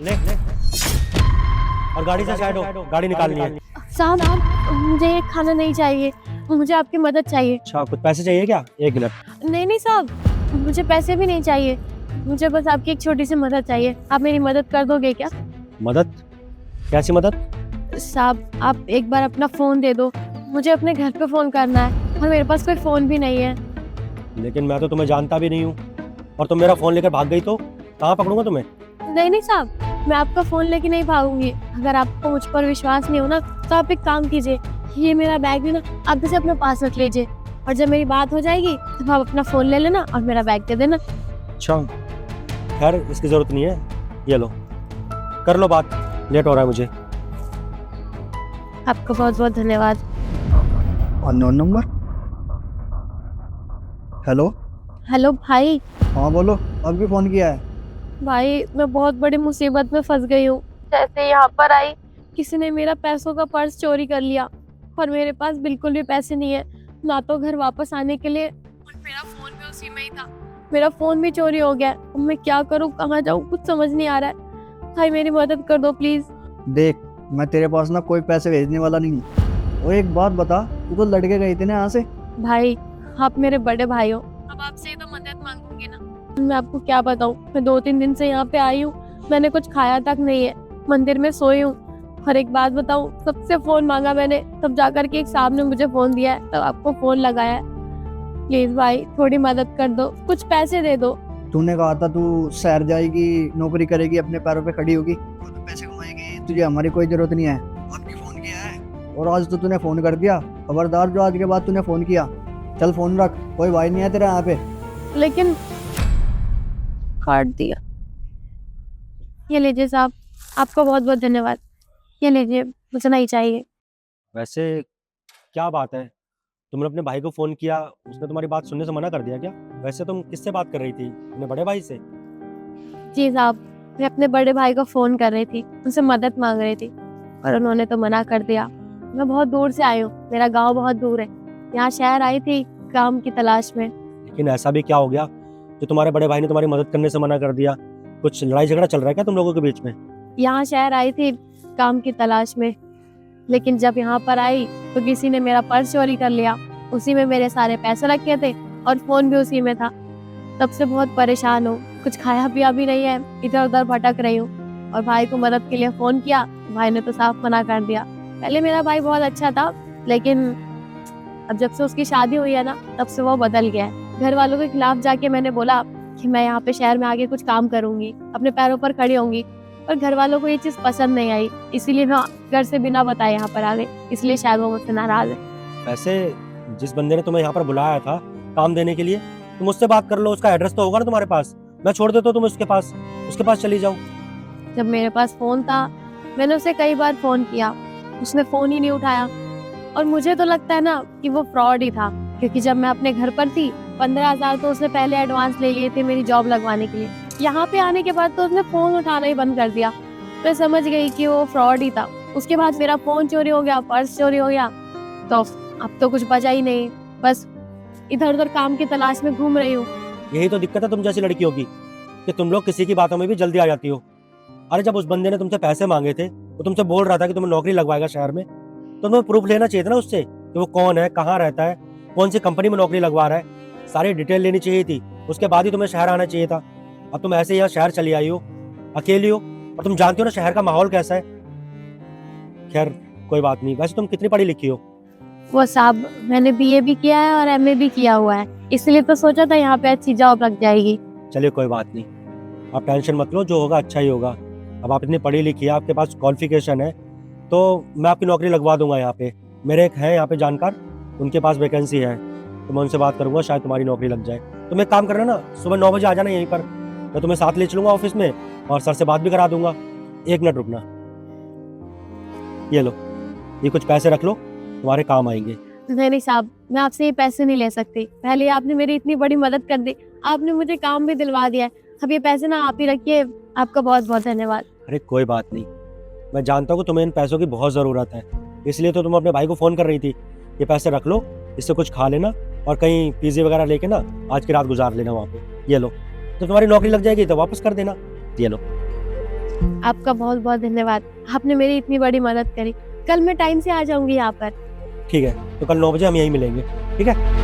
ले और गाड़ी से साइड हो, गाड़ी निकालनी है। साहब मुझे ये खाना नहीं चाहिए, मुझे आपकी मदद चाहिए। अच्छा, कुछ पैसे चाहिए क्या? 1 मिनट। नहीं नहीं साहब, मुझे पैसे भी नहीं चाहिए, मुझे बस आपकी एक छोटी सी मदद चाहिए। आप मेरी मदद कर दोगे क्या? मदद? कैसी मदद? साहब आप एक बार अपना फ़ोन दे दो, मुझे अपने घर पे फ़ोन करना है और मेरे पास कोई फ़ोन भी नहीं है। लेकिन मैं तो तुम्हें जानता भी नहीं हूँ और तुम मेरा फ़ोन लेकर भाग गई तो कहाँ पकड़ूंगा तुम्हें? नहीं नहीं साहब, मैं आपका फ़ोन लेके नहीं भागूंगी। अगर आपको मुझ पर विश्वास नहीं हो ना तो आप एक काम कीजिए, ये मेरा बैग है ना, आप इसे अपने पास रख लीजिए और जब मेरी बात हो जाएगी तब आप अपना फ़ोन ले लेना और मेरा बैग दे देना। अच्छा, खैर इसकी ज़रूरत नहीं है, ये लो, कर लो बात, लेट हो रहा है मुझे। आपका बहुत बहुत धन्यवाद। Unknown number. हेलो। हेलो भाई। हाँ बोलो, अब भी फ़ोन किया है? भाई मैं बहुत बड़ी मुसीबत में फंस गई हूँ। जैसे यहाँ पर आई, किसी ने मेरा पैसों का पर्स चोरी कर लिया और मेरे पास बिल्कुल भी पैसे नहीं है, ना तो घर वापस आने के लिए, और मेरा फ़ोन भी उसी में ही था। मेरा फ़ोन भी चोरी हो गया है। अब मैं क्या करूँ, कहाँ जाऊँ, कुछ समझ नहीं आ रहा है। भाई मेरी मदद कर दो प्लीज़। देख, मैं तेरे पास ना कोई पैसे भेजने वाला नहीं हूँ। और एक बात बता, तू तो लड़के गई थी ना यहाँ से? भाई आप मेरे बड़े भाई हो, अब आपसे ही तो मदद मांगूंगी ना। मैं आपको क्या बताऊँ, मैं 2-3 दिन से यहाँ पे आई हूँ, मैंने कुछ खाया तक नहीं है, मंदिर में सोई हूँ। और एक बात बताऊँ, सबसे फ़ोन मांगा मैंने, तब जाकर के एक साहब ने मुझे फ़ोन दिया है, तब आपको फ़ोन लगाया है। प्लीज़ भाई थोड़ी मदद कर दो, कुछ पैसे दे दो। तूने कहा था तू शहर जाएगी, नौकरी करेगी, अपने पैरों पे खड़ी होगी, खुद पैसे कमाएगी, तुझे हमारी कोई जरूरत नहीं है। आपकी फ़ोन किया है और आज तो तूने फ़ोन कर दिया। खबरदार जो आज के बाद तूने फ़ोन किया। चल फ़ोन रख, कोई भाई नहीं है तेरा यहाँ पे। लेकिन काट दिया। ये लीजिए साहब, आपका बहुत बहुत धन्यवाद। ये लीजिए, मुझे नहीं चाहिए। वैसे क्या बात है, तुमने अपने भाई को फ़ोन किया, उसने तुम्हारी बात सुनने से मना कर दिया क्या? वैसे तुम किससे बात कर रही थी, अपने बड़े भाई से? जी साहब, मैं अपने बड़े भाई को फ़ोन कर रही थी, उनसे मदद मांग रही थी, पर उन्होंने तो मना कर दिया। मैं बहुत दूर से आई हूँ, मेरा गांव बहुत दूर है, यहाँ शहर आई थी काम की तलाश में। लेकिन ऐसा भी क्या हो गया जो तुम्हारे बड़े भाई ने तुम्हारी मदद करने से मना कर दिया? कुछ लड़ाई झगड़ा चल रहा है क्या तुम लोगों के बीच में? यहाँ शहर आई थी काम की तलाश में, लेकिन जब यहाँ पर आई तो किसी ने मेरा पर्स चोरी कर लिया, उसी में मेरे सारे पैसे रखे थे और फ़ोन भी उसी में था। तब से बहुत परेशान हूँ, कुछ खाया पिया भी नहीं है, इधर उधर भटक रही हूँ। और भाई को मदद के लिए फ़ोन किया, भाई ने तो साफ मना कर दिया। पहले मेरा भाई बहुत अच्छा था, लेकिन अब जब से उसकी शादी हुई है ना, तब से वो बदल गया है। घर वालों के खिलाफ जाके मैंने बोला कि मैं यहाँ पे शहर में आके कुछ काम करूँगी, अपने पैरों पर खड़ी होंगी, पर घर वालों को ये चीज़ पसंद नहीं आई, इसीलिए मैं घर से बिना बताए यहाँ पर आ गई, इसलिए शायद वो मुझसे नाराज़ है। वैसे जिस बंदे ने तुम्हें यहाँ पर बुलाया था काम देने के लिए, तुम उससे बात कर लो, उसका एड्रेस तो होगा ना तुम्हारे पास, मैं छोड़ देता हूँ, तुम उसके पास चली जाओ। जब मेरे पास फ़ोन था, मैंने उसे कई बार फ़ोन किया, उसने फ़ोन ही नहीं उठाया। और मुझे तो लगता है ना कि वो फ्रॉड ही था, क्योंकि जब मैं अपने घर पर थी, 15,000 तो उसने पहले एडवांस ले लिए थे मेरी जॉब लगवाने के लिए। यहाँ पे आने के बाद तो उसने फ़ोन उठाना ही बंद कर दिया। मैं समझ गई कि वो फ्रॉड ही था। उसके बाद मेरा फ़ोन चोरी हो गया, पर्स चोरी हो गया, तो अब तो कुछ बचा ही नहीं, बस इधर उधर काम की तलाश में घूम रही हूँ। यही तो दिक्कत है तुम जैसी लड़कियों की, कि तुम लोग किसी की बातों में भी जल्दी आ जाती हो। अरे जब उस बंदे ने तुमसे पैसे मांगे थे, वो तुमसे बोल रहा था कि तुम्हें नौकरी लगवाएगा शहर में, तो तुम्हें प्रूफ लेना चाहिए था ना उससे कि वो कौन है, कहाँ रहता है, कौन सी कंपनी में नौकरी लगवा रहा है, सारी डिटेल लेनी चाहिए थी। उसके बाद ही तुम्हें शहर आना चाहिए था। अब तुम ऐसे यहाँ शहर चली आई हो, अकेली हो, और तुम जानती हो ना शहर का माहौल कैसा है। खैर कोई बात नहीं। वैसे तुम कितनी पढ़ी लिखी हो? वो साहब, मैंने बीए भी किया है और एमए भी किया हुआ है, इसलिए तो सोचा था यहाँ पे अच्छी जॉब लग जाएगी। चलिए कोई बात नहीं, आप टेंशन मत लो, जो होगा अच्छा ही होगा। अब आप इतनी पढ़ी लिखी है, आपके पास क्वालिफिकेशन है, तो मैं आपकी नौकरी लगवा दूंगा यहाँ पे। मेरे एक हैं यहाँ पे जानकार, उनके पास वैकेंसी है, तो मैं उनसे बात करूंगा, शायद तुम्हारी नौकरी लग जाए। तुम एक काम करना ना, सुबह 9 बजे आ जाना यहीं पर, मैं तुम्हें साथ ले चलूंगा ऑफिस में और सर से बात भी करा दूंगा। 1 मिनट रुकना, ये लो, ये कुछ पैसे रख लो, तुम्हारे काम आएंगे। नहीं साहब, मैं आपसे ये पैसे नहीं ले सकती। पहले आपने मेरी इतनी बड़ी मदद कर दी, आपने मुझे काम भी दिलवा दिया है, अब ये पैसे ना आप ही रखिए। आपका बहुत बहुत धन्यवाद। अरे कोई बात नहीं, मैं जानता हूँ कि तुम्हें इन पैसों की बहुत ज़रूरत है, इसलिए तो तुम अपने भाई को फ़ोन कर रही थी। ये पैसे रख लो, इससे कुछ खा लेना और कहीं पिज़्ज़े वगैरह लेके ना आज की रात गुजार लेना वहाँ पे। ये लो, जब तुम्हारी नौकरी लग जाएगी तो वापस कर देना। ये लो। आपका बहुत बहुत धन्यवाद, आपने मेरी इतनी बड़ी मदद करी। कल मैं टाइम से आ जाऊंगी यहाँ पर। ठीक है, तो कल 9 बजे हम यहीं मिलेंगे, ठीक है?